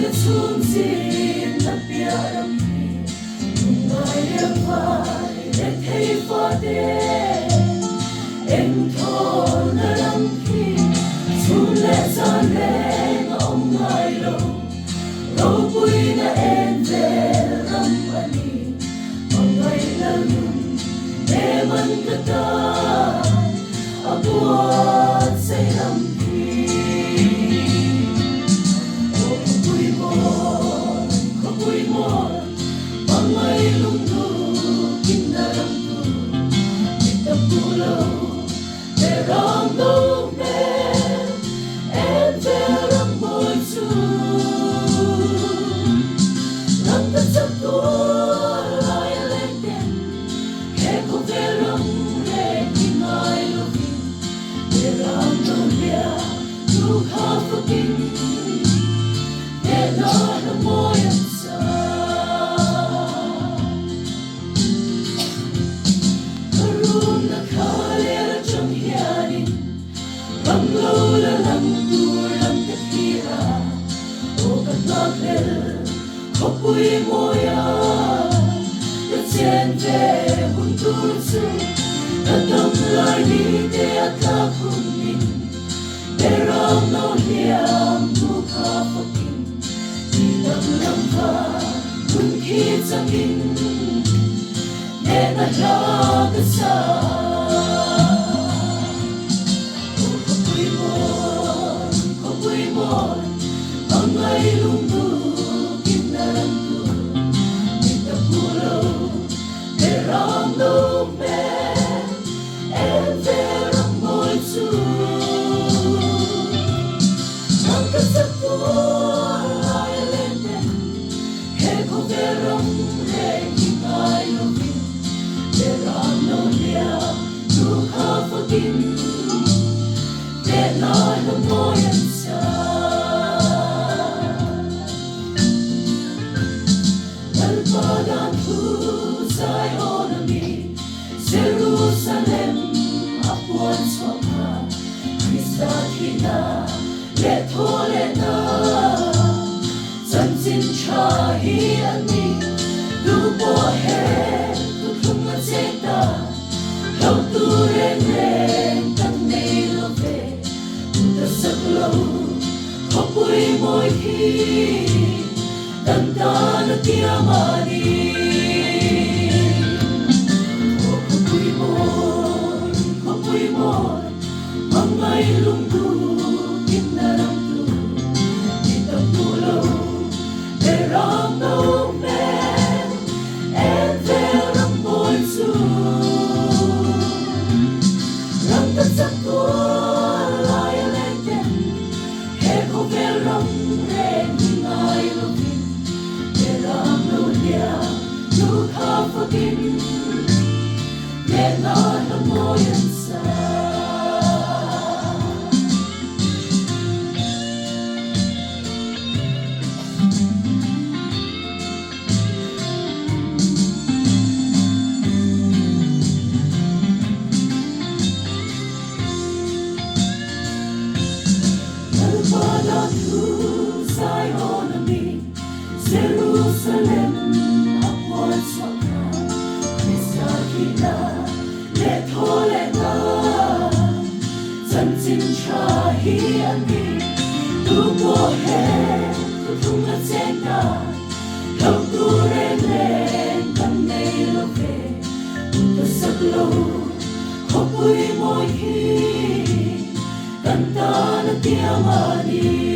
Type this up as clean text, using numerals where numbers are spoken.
là chung xin là bia ram hi ngai yang vai để thấy phá đê em thôn là ram hi chung lệ gian lệ ông ngai lâu Khawpui na em về ram ani ông ngai là lung em ăn kata abuat say ram Khawpui mo pangai lungdu kinaram tu kita pulau terang do me em terang moi su lantir sabtu lai lenten ke ko terang le kinai lovi terang do dia tu Khawpui na moyan sa karum na kalera trong hianin banglo la lang tur lang takira o katnakel Khawpui moya ya chente huntur su tatam lai ni te akakunin terang no liam tu Khawpui Nang lamha mungkin chhangin nena lagasa Khawpui mo pangai lungdu kinaram tu kita pulau terang do me em terang moi su nang kasatu terang le kinai lovi terang no lia tu Khawpui tena no moyan sa Nalpadan tu sai onami Jerusalem apuan swaka Kristatina le Thawhlehna Zanzin chahi ani tu po hai tu thum cheta lau tu reng reng tan nei lo ve tu ta sak lau Khawpui moi hi tan ta na tia mani Khawpui moi mangai lungdu kinaram tu kita pulau terang do me em terang moi su lantir sabtu lai lenten ke ko verang reng ngai lovi terang no lia tu Khawpui nena no moyan sa Jerusalem apuan swaka Kristatina le Thawhlehna Zanzin chahi ani tu po hai tu thum cheta lau tu reng reng tan nei lo ve tu ta sak lau Khawpui moi hi tan ta na tia mani